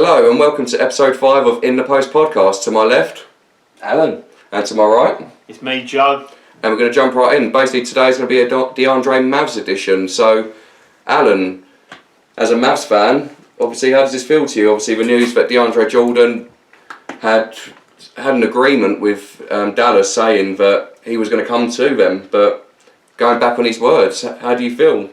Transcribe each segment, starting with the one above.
Hello and welcome to episode 5 of In the Post podcast. To my left, Allan. And to my right, it's me, Joe. And we're going to jump right in. Basically today's going to be a Deandre Mavs edition. So, Allan, as a Mavs fan, obviously how does this feel to you? Obviously the news that Deandre Jordan had an agreement with Dallas saying that he was going to come to them, but going back on his words, how do you feel?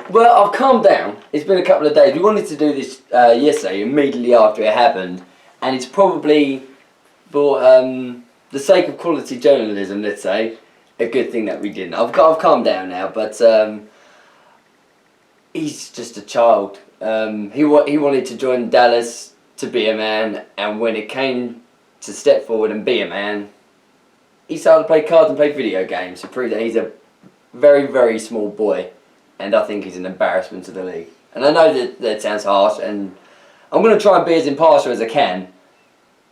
Well, I've calmed down. It's been a couple of days. We wanted to do this yesterday, immediately after it happened, and it's probably, for the sake of quality journalism, let's say, a good thing that we didn't. I've calmed down now, but he's just a child. He wanted to join Dallas to be a man, and when it came to step forward and be a man, he started to play cards and play video games to prove that he's a very, very small boy. And I think he's an embarrassment to the league. And I know that sounds harsh, and I'm going to try and be as impartial as I can.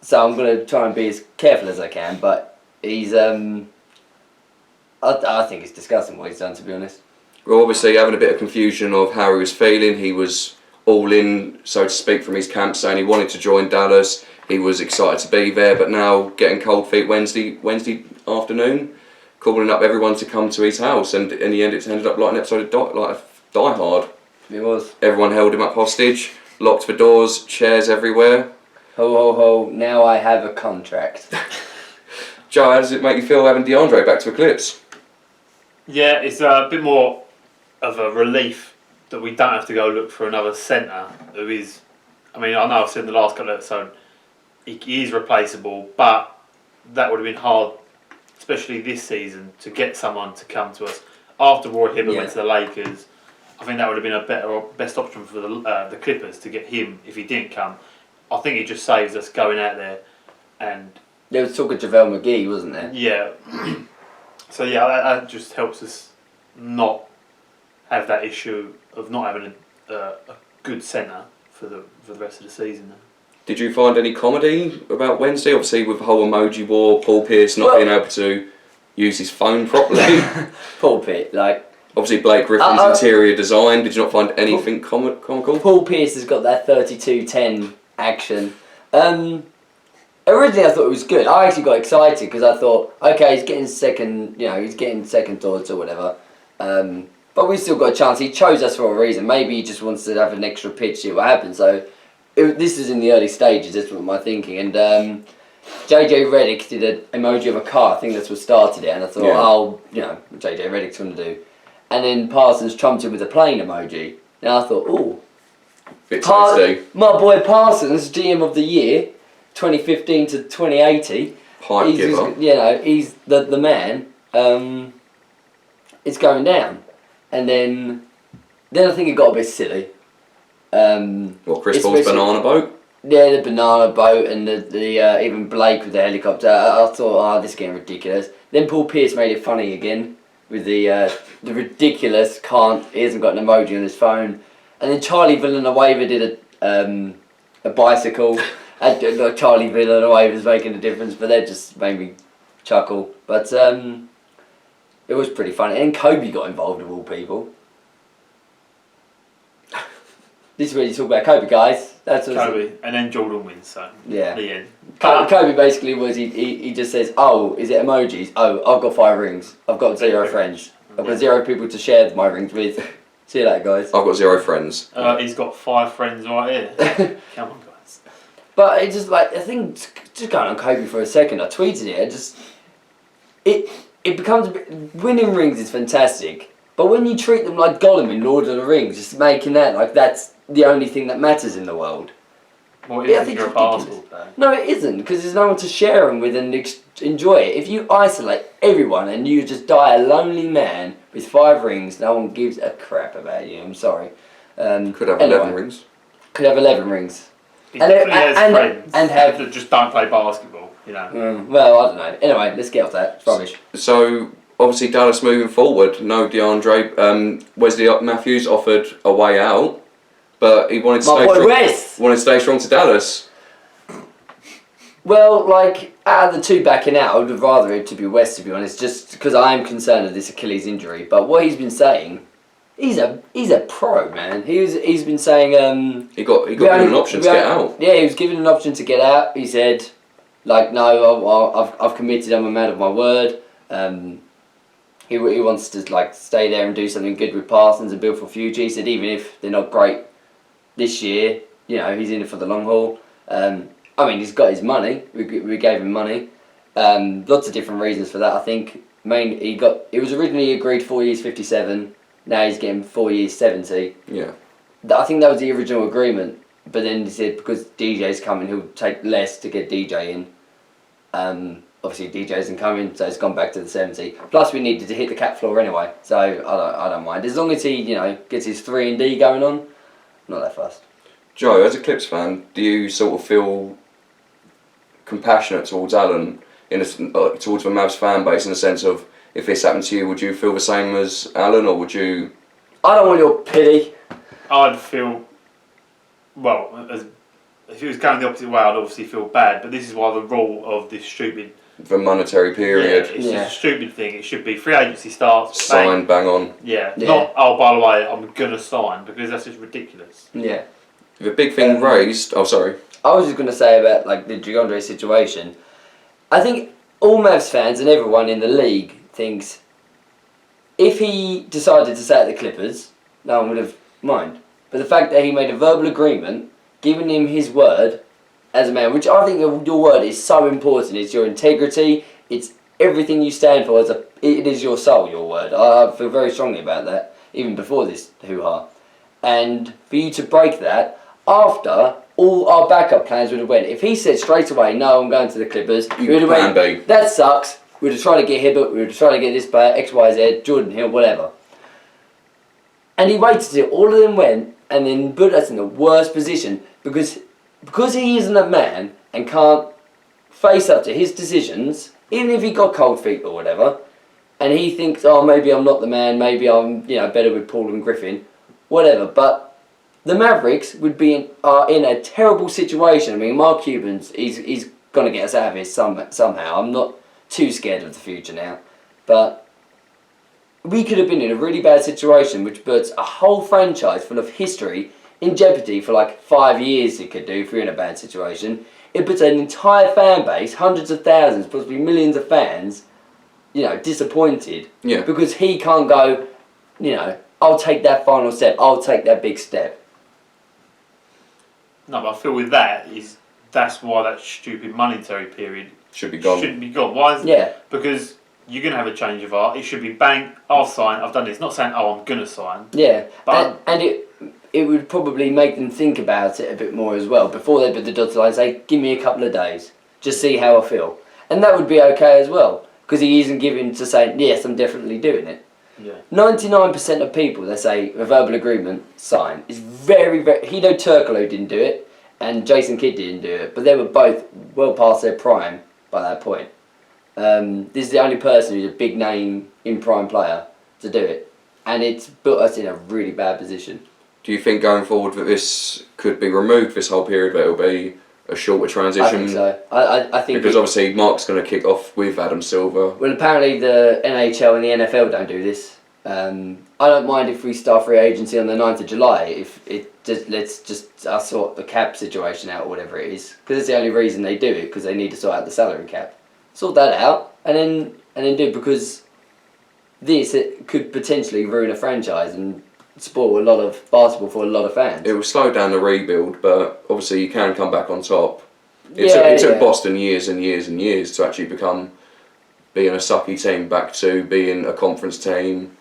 So I'm going to try and be as careful as I can. But he's, I think it's disgusting what he's done, to be honest. Well, obviously having a bit of confusion of how he was feeling. He was all in, so to speak, from his camp, saying he wanted to join Dallas. He was excited to be there, but now getting cold feet Wednesday afternoon, calling up everyone to come to his house, and in the end it ended up like an episode of Die Hard. It was. Everyone held him up hostage, locked the doors, chairs everywhere. Ho ho ho, now I have a contract. Joe, how does it make you feel having Deandre back to Eclipse? Yeah, it's a bit more of a relief that we don't have to go look for another centre who is, I mean, I know I've said in the last couple of episodes, he is replaceable, but that would have been hard, especially this season, to get someone to come to us. After Roy Hibbert went to the Lakers, I think that would have been a best option for the Clippers to get him if he didn't come. I think it just saves us going out there and... There was talk of JaVale McGee, wasn't there? Yeah. So yeah, that just helps us not have that issue of not having a good centre for the rest of the season. Did you find any comedy about Wednesday? Obviously with the whole emoji war, Paul Pierce not being able to use his phone properly. Paul Pierce, like... Obviously Blake Griffin's interior design, did you not find anything comical? Paul Pierce has got that 32-10 action. Originally I thought it was good. I actually got excited because I thought, okay, he's getting second thoughts or whatever. But we've still got a chance. He chose us for a reason. Maybe he just wants to have an extra pitch, see what happens. So this is in the early stages, that's what my thinking. And JJ Redick did an emoji of a car. I think that's what started it. And I thought, JJ Redick's going to do. And then Parsons trumped him with a plane emoji. Now I thought, bit tasty. My boy Parsons, GM of the year, 2015 to 2080. Pipe giver. He's the man. It's going down. And then I think it got a bit silly. Chris Paul's banana boat? Yeah, the banana boat and the even Blake with the helicopter. I thought, this is getting ridiculous. Then Paul Pierce made it funny again with the ridiculous he hasn't got an emoji on his phone. And then Charlie Villanueva did a bicycle. And Charlie Villanueva was making a difference, but that just made me chuckle. But it was pretty funny. And Kobe got involved with all people. This is where you talk about Kobe, guys. That's what Kobe, and then Jordan wins, so yeah. The end. Kobe basically was, he just says, is it emojis? I've got 5 rings. I've got 0 friends. I've got 0 people to share my rings with. See you later, guys. I've got 0 friends. He's got 5 friends right here. Come on, guys. But it's just like, I think, just going on Kobe for a second, I tweeted it, it becomes a bit, winning rings is fantastic, but when you treat them like Gollum in Lord of the Rings, just making that like that's the only thing that matters in the world. Well, it isn't, you're a basketball player. No, it isn't, because there's no one to share them with and enjoy it. If you isolate everyone and you just die a lonely man with 5 rings, no one gives a crap about you. I'm sorry. Could have 11 rings. Could have 11 rings. He definitely has friends that just don't play basketball, you know. Well, I don't know. Anyway, let's get off that. It's rubbish. So, obviously Dallas moving forward, no DeAndre. Wesley Matthews offered a way out, but he wanted to stay strong to Dallas. Well, like, out of the 2 backing out, I would have rather it to be West, to be honest, just because I am concerned of this Achilles injury. But what he's been saying He's a pro, man. He's been saying He got given an option to get out. Yeah, he was given an option to get out. He said, like, no, I've committed. I'm a man of my word. He wants to like stay there and do something good with Parsons and build for future. He said even if they're not great this year, he's in it for the long haul. I mean, he's got his money. We gave him money. Lots of different reasons for that. I think it was originally agreed 4 years 57. Now he's getting 4 years 70. Yeah. I think that was the original agreement. But then he said because DJ's coming, he'll take less to get DJ in. Obviously DJ isn't coming, so it's gone back to the 70. Plus we needed to hit the cap floor anyway, so I don't mind. As long as he gets his 3-and-D going on, not that fast. Joe, as a Clips fan, do you sort of feel compassionate towards Allan towards the Mavs fan base in the sense of if this happened to you, would you feel the same as Allan, or would you? I don't want your pity. I'd feel if it was going the opposite way, I'd obviously feel bad. But this is why the rule of this stupid. The monetary period. Yeah, it's just a stupid thing. It should be free agency starts. Sign, bang on. Yeah. Not, oh, by the way, I'm going to sign, because that's just ridiculous. Yeah. The big thing raised... Oh, sorry. I was just going to say about like the Deandre situation. I think all Mavs fans and everyone in the league thinks if he decided to stay at the Clippers, no one would have mind. But the fact that he made a verbal agreement, giving him his word as a man, which I think your word is so important. It's your integrity. It's everything you stand for. It is your soul, your word. I feel very strongly about that, even before this hoo-ha. And for you to break that, after all our backup plans would have went. If he said straight away, no, I'm going to the Clippers, we would have went, that sucks. We would have tried to get Hibbert, we would have tried to get this player, X, Y, Z, Jordan Hill, whatever. And he waited till all of them went, and then put us in the worst position, because he isn't a man and can't face up to his decisions, even if he got cold feet or whatever, and he thinks, oh, maybe I'm not the man, maybe I'm better with Paul and Griffin, whatever. But the Mavericks would be are in a terrible situation. I mean, Mark Cuban's he's going to get us out of here somehow. I'm not too scared of the future now, but we could have been in a really bad situation, which puts a whole franchise full of history in jeopardy for like 5 years. It could do if you're in a bad situation. It puts an entire fan base, hundreds of thousands, possibly millions of fans, disappointed. Yeah. Because he can't go, I'll take that final step. I'll take that big step. No, but I feel with that's why that stupid monetary period should be gone. Shouldn't be gone. Why is it? Because you're going to have a change of heart. It should be bang, I'll sign, I've done this. Not saying, oh, I'm going to sign. Yeah, but and it would probably make them think about it a bit more as well. Before they put the dotted line, say, give me a couple of days. Just see how I feel. And that would be okay as well. Because he isn't giving to say, yes, I'm definitely doing it. Yeah. 99% of people that say a verbal agreement, sign, is very, very... Hideo Turkoglu didn't do it, and Jason Kidd didn't do it, but they were both well past their prime by that point. This is the only person who's a big name in prime player to do it, and it's put us in a really bad position. Do you think going forward that this could be removed, this whole period, that it'll be a shorter transition? I think so. I think because obviously Mark's going to kick off with Adam Silver. Well, apparently the NHL and the NFL don't do this. I don't mind if we start free agency on the 9th of July. If it just let's just sort the cap situation out or whatever it is, because it's the only reason they do it, because they need to sort out the salary cap. Sort that out and then do it, because it could potentially ruin a franchise and spoil a lot of basketball for a lot of fans. It will slow down the rebuild, but obviously you can come back on top. It took Boston years and years and years to actually become being a sucky team back to being a conference team,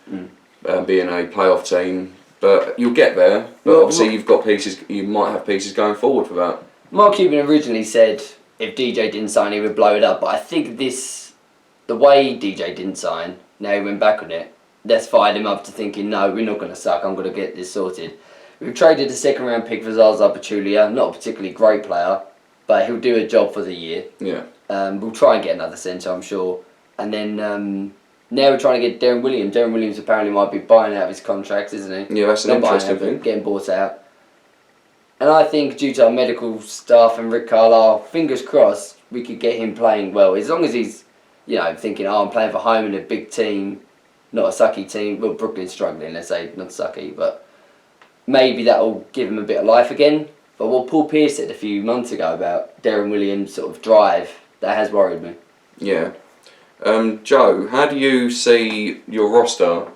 being a playoff team. But you'll get there. But obviously you've got pieces. You might have pieces going forward for that. Mark Cuban originally said if DJ didn't sign, he would blow it up. But I think the way DJ didn't sign, now he went back on it, that's fired him up to thinking, no, we're not going to suck, I'm going to get this sorted. We've traded a second round pick for Zaza Pachulia, not a particularly great player, but he'll do a job for the year. Yeah. We'll try and get another centre, I'm sure. And then now we're trying to get Darren Williams. Darren Williams apparently might be buying out of his contracts, isn't he? Yeah, that's an interesting thing. Getting bought out. And I think due to our medical staff and Rick Carlisle, fingers crossed, we could get him playing well. As long as he's, thinking, I'm playing for home in a big team, not a sucky team. Well, Brooklyn's struggling, let's say, not sucky, but maybe that'll give him a bit of life again. But what Paul Pierce said a few months ago about Darren Williams' sort of drive, that has worried me. Yeah. Joe, how do you see your roster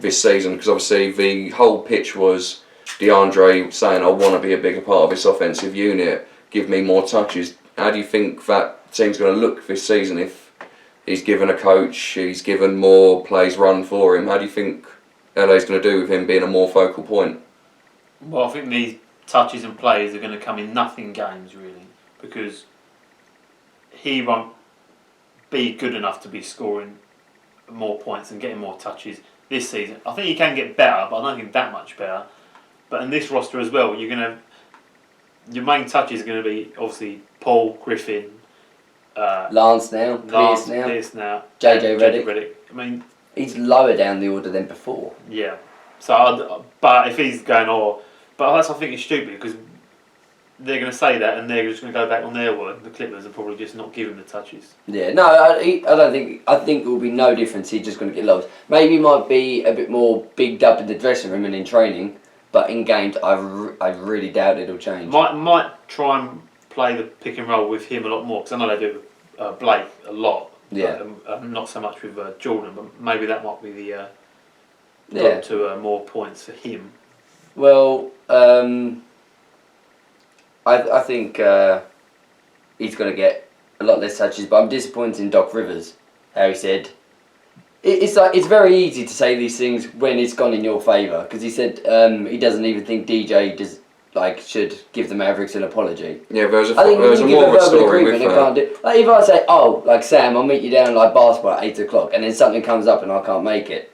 this season? Because obviously the whole pitch was DeAndre saying, I want to be a bigger part of this offensive unit, give me more touches. How do you think that team's going to look this season if he's given a coach, he's given more plays run for him? How do you think LA's going to do with him being a more focal point? Well, I think these touches and plays are going to come in nothing games, really, because he won't be good enough to be scoring more points and getting more touches this season. I think he can get better, but I don't think that much better. But in this roster as well, you're gonna your main touches are going to be obviously Paul, Griffin, Lance now, Pierce now, JJ Redick. I mean, he's lower down the order than before. Yeah. So, but if he's going, but I think it's stupid because they're going to say that and they're just going to go back on their word. The Clippers are probably just not giving the touches. Yeah, no, I don't think. I think it will be no difference. He's just going to get loads. Maybe he might be a bit more bigged up in the dressing room and in training, but in games, I really doubt it'll change. Might try and play the pick and roll with him a lot more because I know they do it with Blake a lot. Yeah. Not so much with Jordan, but maybe that might be the yeah. to more points for him. Well, I think he's going to get a lot less touches, but I'm disappointed in Doc Rivers. How he said, it's very easy to say these things when it's gone in your favour, because he said he doesn't even think DJ should give the Mavericks an apology. Yeah, there's a more of a story with that. Like if I say, Sam, I'll meet you down basketball at 8 o'clock, and then something comes up and I can't make it,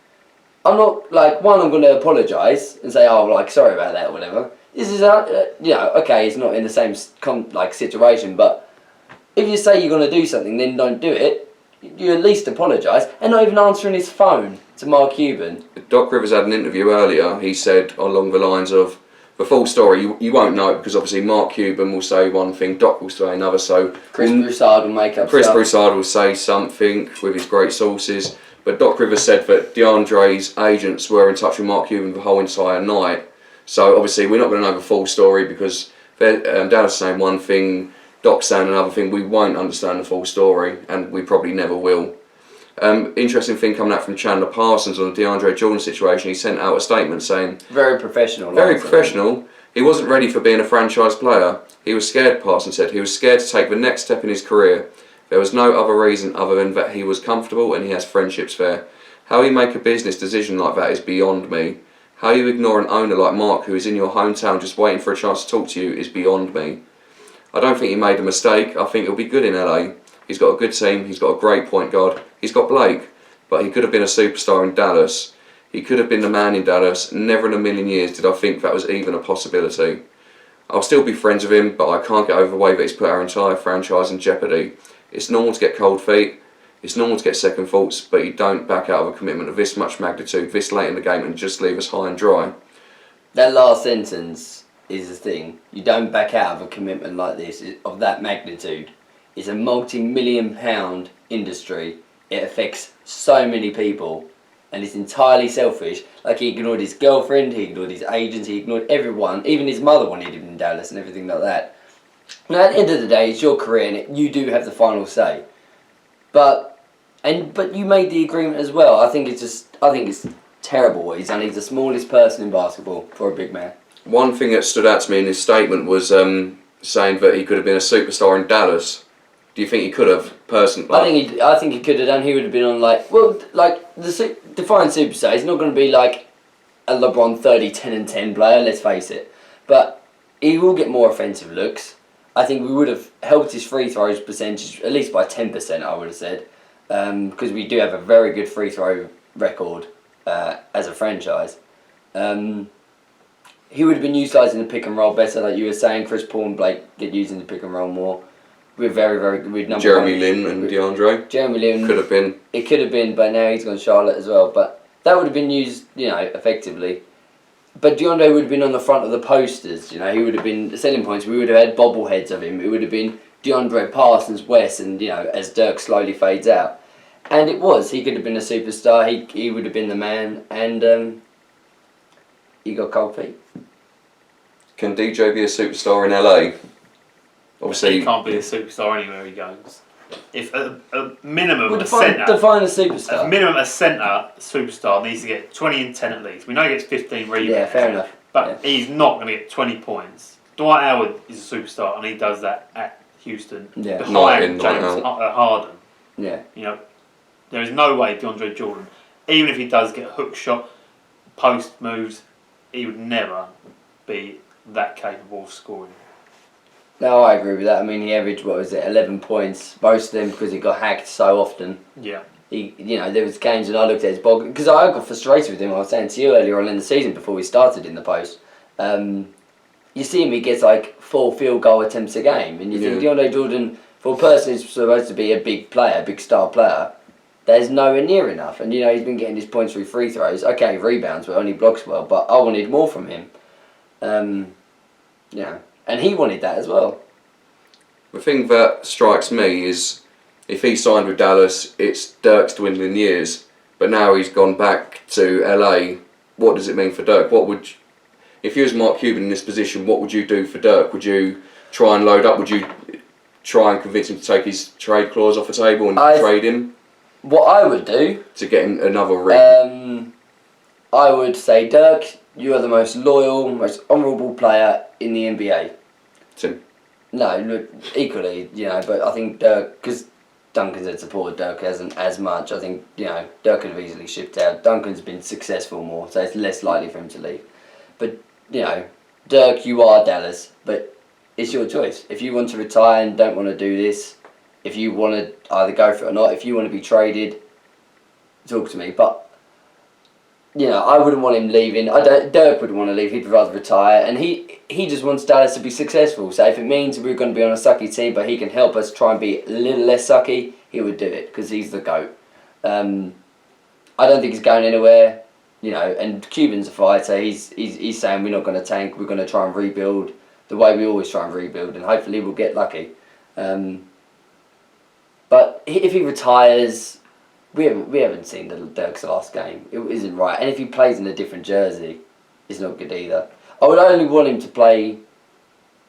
I'm not I'm going to apologise and say, sorry about that or whatever. This is okay, it's not in the same situation, but if you say you're going to do something, then don't do it. You at least apologise, and not even answering his phone to Mark Cuban. Doc Rivers had an interview earlier. He said along the lines of, the full story, you won't know because obviously Mark Cuban will say one thing, Doc will say another, so Chris Broussard will make up Chris stuff. Broussard will say something with his great sources, but Doc Rivers said that DeAndre's agents were in touch with Mark Cuban the whole entire night, so obviously we're not going to know the full story because Dallas saying one thing, Doc's saying another thing. We won't understand the full story, and we probably never will. Interesting thing coming out from Chandler Parsons on the Deandre Jordan situation. He sent out a statement saying, very professional. Very professional. He wasn't ready for being a franchise player. He was scared, Parsons said. He was scared to take the next step in his career. There was no other reason other than that he was comfortable and he has friendships there. How you make a business decision like that is beyond me. How you ignore an owner like Mark who is in your hometown just waiting for a chance to talk to you is beyond me. I don't think he made a mistake. I think he'll be good in LA. He's got a good team. He's got a great point guard. He's got Blake, but he could have been a superstar in Dallas. He could have been the man in Dallas. Never in a million years did I think that was even a possibility. I'll still be friends with him, but I can't get over the way that he's put our entire franchise in jeopardy. It's normal to get cold feet. It's normal to get second thoughts, but you don't back out of a commitment of this much magnitude, this late in the game, and just leave us high and dry. That last sentence is the thing. You don't back out of a commitment like this, of that magnitude. It's a multi-million-pound industry. It affects so many people, and it's entirely selfish. Like, he ignored his girlfriend, he ignored his agents, he ignored everyone. Even his mother wanted him in Dallas and everything like that. Now, at the end of the day, it's your career, and you do have the final say. But you made the agreement as well. I think it's terrible what he's done. He's the smallest person in basketball for a big man. One thing that stood out to me in his statement was saying that he could have been a superstar in Dallas. Do you think he could have, personally? I think he could have done. He would have been on the defined superstar. He's not going to be like a LeBron 30, 10 and 10 player. Let's face it. But he will get more offensive looks. I think we would have helped his free throws percentage at least by 10%. I would have said, because we do have a very good free throw record as a franchise. He would have been utilising the pick and roll better, like you were saying. Chris Paul and Blake get using the pick and roll more. We're very, very good. We're Jeremy Lin and DeAndre. Jeremy Lin could have been. It could have been, but now he's gone Charlotte as well. But that would have been used, effectively. But DeAndre would have been on the front of the posters. He would have been selling points. We would have had bobbleheads of him. It would have been DeAndre Parsons, West, and as Dirk slowly fades out. And it was. He could have been a superstar. He would have been the man. And he got cold feet. Can DJ be a superstar in LA? Obviously, he can't be a superstar anywhere he goes. If a minimum Well, a centre, define a superstar. a minimum a centre superstar needs to get 20 and 10 at least. We know he gets 15 rebounds. Yeah, fair enough. But he's not going to get 20 points. Dwight Howard is a superstar, and he does that at Houston Yeah. Night behind in, night James out. Harden. Yeah. You know, there is no way DeAndre Jordan, even if he does get a hook shot, post moves, he would never be that capable of scoring. No, I agree with that. I mean, he averaged, 11 points, most of them because he got hacked so often. Yeah. There was games when I looked at his ball, because I got frustrated with him. I was saying to you earlier on in the season before we started in the post. You see him, he gets like 4 field goal attempts a game, and you think DeAndre Jordan, for a person who's supposed to be a big player, big star player, there's nowhere near enough. And he's been getting his points through free throws. Okay, rebounds, but only blocks well. But I wanted more from him. And he wanted that as well. the thing that strikes me is if he signed with Dallas, it's Dirk's dwindling years. But now he's gone back to LA. What does it mean for Dirk? If you was Mark Cuban in this position, what would you do for Dirk? Would you try and load up? Would you try and convince him to take his trade clause off the table and trade him? What I would do To get him another ring? I would say, Dirk, you are the most loyal, most honourable player in the NBA. Tim. No, look, equally, but I think Dirk, because Duncan's had supported Dirk hasn't as much, I think, Dirk could have easily shipped out. Duncan's been successful more, so it's less likely for him to leave. But, Dirk, you are Dallas, but it's your choice. If you want to retire and don't want to do this, if you want to either go for it or not, if you want to be traded, talk to me. But, I wouldn't want him leaving. Dirk wouldn't want to leave. He'd rather retire, and he just wants Dallas to be successful. So if it means we're going to be on a sucky team, but he can help us try and be a little less sucky, he would do it because he's the GOAT. I don't think he's going anywhere. And Cuban's a fighter. He's saying we're not going to tank. We're going to try and rebuild the way we always try and rebuild, and hopefully we'll get lucky. But if he retires, we haven't seen Dirk's last game. It isn't right. And if he plays in a different jersey, it's not good either. I would only want him to play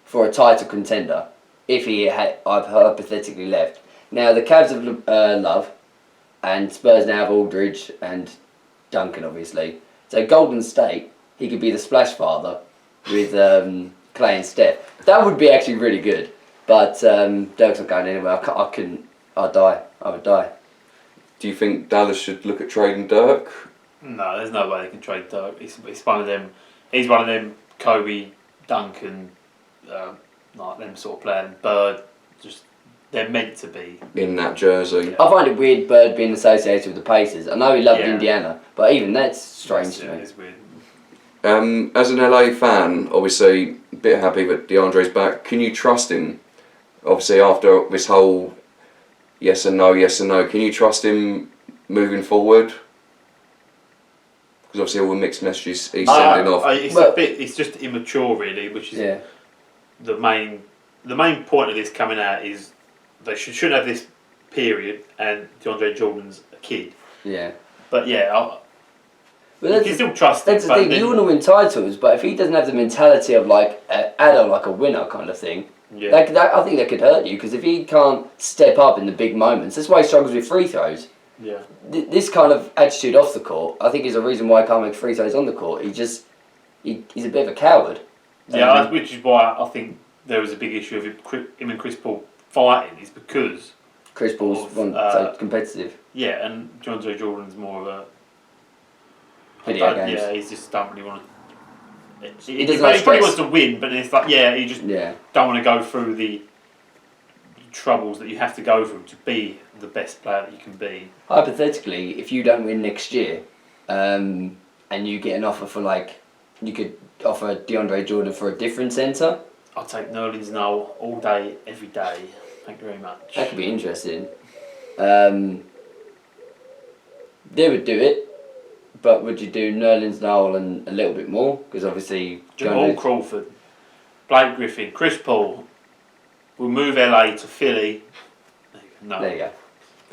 for a title contender if he had hypothetically left. Now, the Cavs have Love, and Spurs now have Aldridge and Duncan, obviously. So Golden State, he could be the splash father with Clay and Steph. That would be actually really good. But Dirk's not going anywhere. I couldn't. I'd die. I would die. Do you think Dallas should look at trading Dirk? No, there's no way they can trade Dirk. He's one of them. He's one of them. Kobe, Duncan, like them sort of players. Bird, just they're meant to be In that jersey. I find it weird Bird being associated with the Pacers. I know he loved Indiana, but even that's strange to me. It's weird. As an LA fan, obviously a bit happy that DeAndre's back. Can you trust him? Obviously, after this whole yes and no, can you trust him moving forward? Because obviously all the mixed messages he's sending off. It's just immature, really, which is the main point of this coming out is they shouldn't have this period, and DeAndre Jordan's a kid. Yeah. But you But can still trust him. that's the thing. You want to win titles, but if he doesn't have the mentality of like a winner kind of thing, I think that could hurt you. Because if he can't step up in the big moments, that's why he struggles with free throws. Yeah. This kind of attitude off the court, I think, is a reason why he can't make free throws on the court. He's a bit of a coward. Yeah, which is why I think there was a big issue of him and Chris Paul fighting. Is because Chris Paul's so competitive. Yeah, and DeAndre Jordan's more of a Video games. Yeah, he just don't really want to. He probably wants to win, but it's like he just don't want to go through the troubles that you have to go through to be the best player that you can be. Hypothetically, if you don't win next year, and you get an offer for you could offer DeAndre Jordan for a different centre. I'll take Nerlens Noel all day, every day. Thank you very much. That could be interesting. They would do it. But would you do Nerlens Noel and a little bit more? Because obviously... Jamal Crawford, Blake Griffin, Chris Paul. We'll move LA to Philly. No. There you go.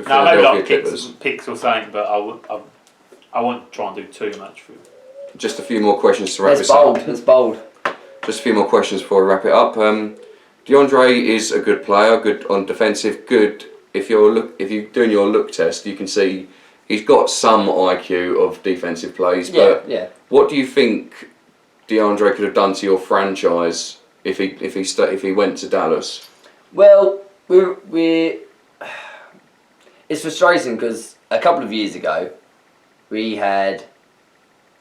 with No, maybe Philadelphia like Clippers. picks or something, but I won't try and do too much for it. Just a few more questions to wrap That's this bold. up. That's bold. Just a few more questions before we wrap it up. DeAndre is a good player, good on defensive, good. If you're doing your look test, you can see he's got some IQ of defensive plays. But what do you think DeAndre could have done to your franchise if he went to Dallas? Well, it's frustrating because a couple of years ago we had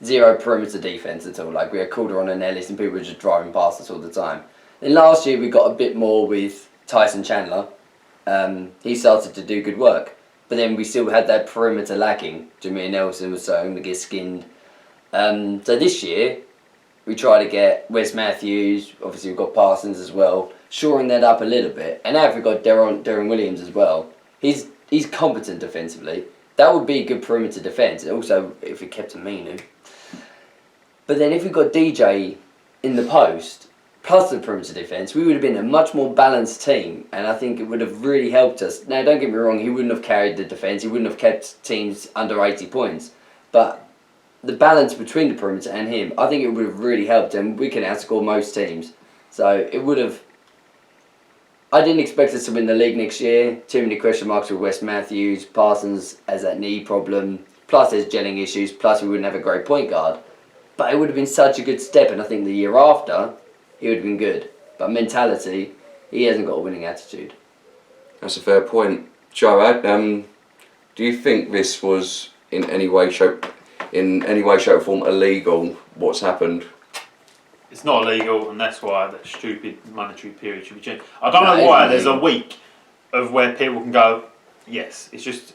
zero perimeter defense at all. Like we had Calderon and Ellis, and people were just driving past us all the time. Then last year we got a bit more with Tyson Chandler. He started to do good work, but then we still had that perimeter lacking. Jameer Nelson was starting to get skinned. So this year we try to get Wes Matthews. Obviously we've got Parsons as well, shoring that up a little bit. And now if we've got Deron Williams as well, he's competent defensively. That would be good perimeter defence. And also if we kept Aminu. But then if we got DJ in the post, plus the perimeter defence, we would have been a much more balanced team, and I think it would have really helped us. Now, don't get me wrong, he wouldn't have carried the defence, he wouldn't have kept teams under 80 points, but the balance between the perimeter and him, I think it would have really helped, and we can outscore most teams. So it would have... I didn't expect us to win the league next year. Too many question marks with Wes Matthews, Parsons has that knee problem, plus there's gelling issues, plus we wouldn't have a great point guard. But it would have been such a good step, and I think the year after, it would have been good. But mentality, he hasn't got a winning attitude. That's a fair point. Joe, do you think this was in any way, shape or form illegal, what's happened? It's not illegal, and that's why that stupid monetary period should be changed. I don't know why there's a week of where people can go, yes, it's just.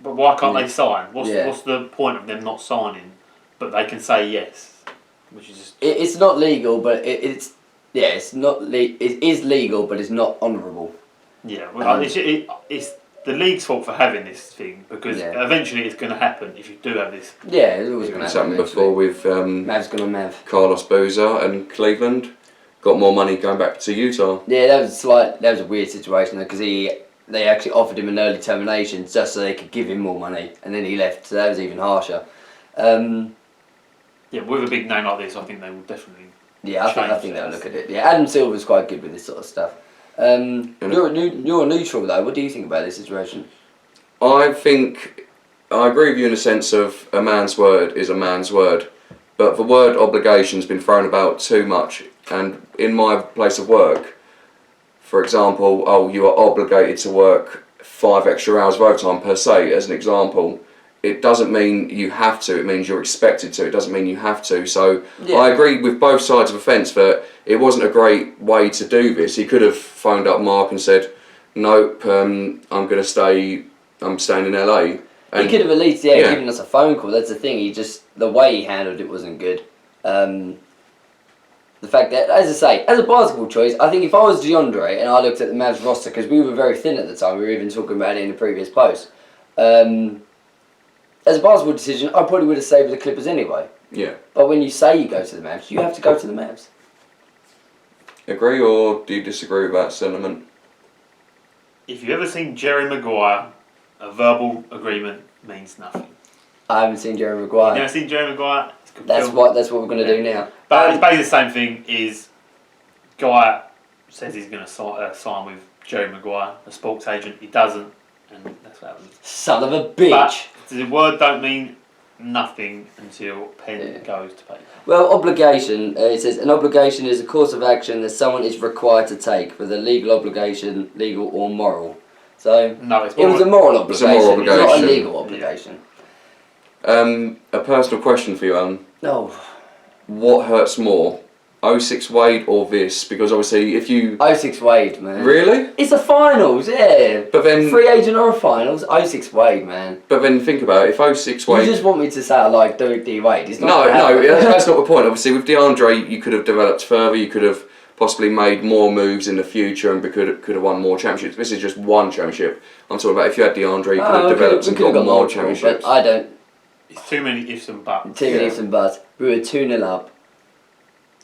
But why can't they sign? What's the point of them not signing? But they can say yes, which is just... It's not legal, but it's not. It is legal, but it's not honourable. Yeah, well, it's the league's fault for having this thing, because eventually it's going to happen if you do have this. Yeah, it's always going to It's happen. happened before with Mav's gonna Mav. Carlos Boozer and Cleveland. Got more money going back to Utah. Yeah, that was a weird situation because they actually offered him an early termination just so they could give him more money, and then he left. So that was even harsher. Yeah, with a big name like this, I think they will definitely. Yeah, I think they'll look at it. Yeah, Adam Silver's quite good with this sort of stuff. You're neutral though. What do you think about this situation? I think I agree with you in the sense of a man's word is a man's word, but the word obligation's been thrown about too much. And in my place of work, for example, you are obligated to work 5 extra hours of overtime per se, as an example. It doesn't mean you have to, it means you're expected to, it doesn't mean you have to. So I agree with both sides of the fence that it wasn't a great way to do this. He could have phoned up Mark and said, nope, I'm staying in LA. And he could have at least given us a phone call. That's the thing. The way he handled it wasn't good. The fact that, as I say, as a basketball choice, I think if I was DeAndre and I looked at the Mavs roster, because we were very thin at the time, we were even talking about it in the previous post. As a basketball decision, I probably would have stayed with the Clippers anyway. Yeah. But when you say you go to the Mavs, you have to go to the Mavs. Agree or do you disagree with that sentiment? If you've ever seen Jerry Maguire, a verbal agreement means nothing. I haven't seen Jerry Maguire. You've never seen Jerry Maguire? That's what we're going to do now. But it's basically the same thing. Is guy says he's going to sign with Jerry Maguire, a sports agent. He doesn't, and that's what happens. Son of a bitch. But the word don't mean nothing until pen goes to paper. Well, obligation, it says, an obligation is a course of action that someone is required to take, whether legal obligation, legal or moral. So, no, it was a moral obligation. It's a moral obligation. It's not a legal obligation. A personal question for you, Allan. No. What hurts more, 06 Wade or this? Because obviously if you... 06 Wade, man. Really? It's a finals, yeah. But then... Free agent or a finals, 06 Wade, man. But then think about it, if 06 Wade... You just want me to say I like D Wade. It's not No, that's not the point. Obviously with DeAndre, you could have developed further, you could have possibly made more moves in the future and could have won more championships. This is just one championship. I'm talking about if you had DeAndre, you could have developed and got more championships. But I don't... It's too many ifs and buts. Too many ifs and buts. We were 2-0 up.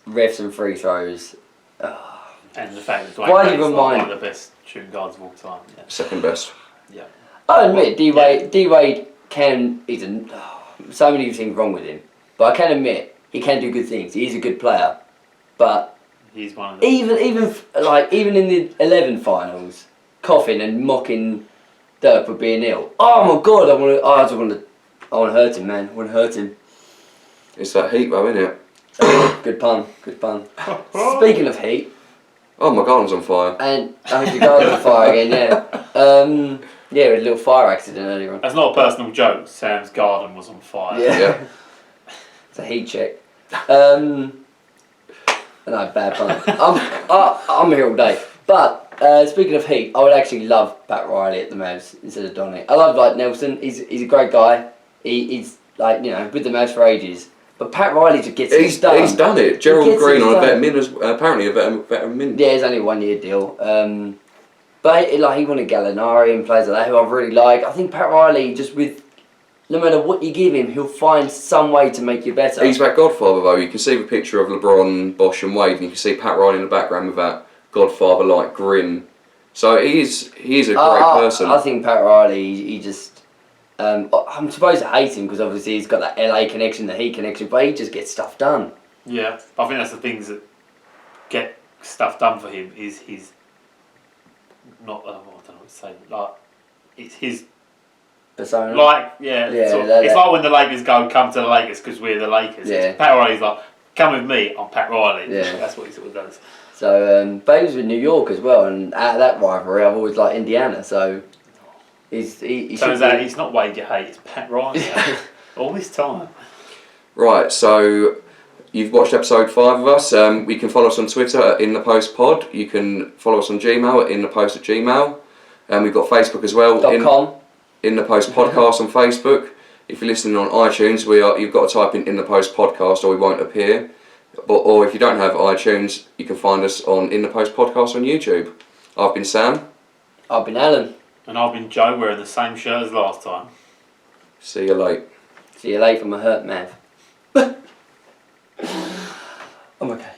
Refs and free throws. And the fact that Why Dwayne do you Wade's remind- one of the best shooting guards of all time. Yeah. Second best. Yeah. I admit, D-Wade can... so many things wrong with him. But I can admit, he can do good things. He is a good player. But... He's one of them. Even in the 11 finals, coughing and mocking Dirk for being ill. Oh my God, I want to hurt him, man. I want to hurt him. It's that heat though, isn't it? Good pun. Speaking of heat... Oh, my garden's on fire. And I hope your garden's on fire again, yeah. We had a little fire accident earlier on. That's not a personal joke. Sam's garden was on fire. Yeah. It's a heat check. No, bad pun. I'm here all day. But speaking of heat, I would actually love Pat Riley at the Mavs instead of Donny. I love Nelson. He's a great guy. He's with the Mavs for ages. But Pat Riley just gets it done. He's done it. Gerald Green on a vet min, apparently a veteran min. Yeah, it's only a 1 year deal. But he wanted Gallinari and players like that who I really like. I think Pat Riley, just with no matter what you give him, he'll find some way to make you better. He's that godfather though. You can see the picture of LeBron, Bosh and Wade, and you can see Pat Riley in the background with that godfather-like grin. So he is a great person. I think Pat Riley, he just... I'm supposed to hate him because obviously he's got that LA connection, the Heat connection, but he just gets stuff done. Yeah, I think that's the things that get stuff done for him is his... Not, I don't know what to say, it's his... Persona? It's like when the Lakers come to the Lakers because we're the Lakers. Yeah. Pat Riley's like, come with me, I'm Pat Riley. Yeah. That's what he sort of does. So, but he was with New York as well, and out of that rivalry, I've always liked Indiana, so... He turns out it's not Wade you hate, it's Pat Riley. All this time. Right, so you've watched episode 5 of us. You can follow us on Twitter at InThePostPod. You can follow us on Gmail at InThePost@Gmail. And we've got Facebook as well. .com. In the Post Podcast on Facebook. If you're listening on iTunes, you've got to type in the Post Podcast or we won't appear. Or if you don't have iTunes, you can find us on In the Post Podcast on YouTube. I've been Sam. I've been Allan. And I've been Joe wearing the same shirt as last time. See you late. See you late from a hurt Mav. I'm okay.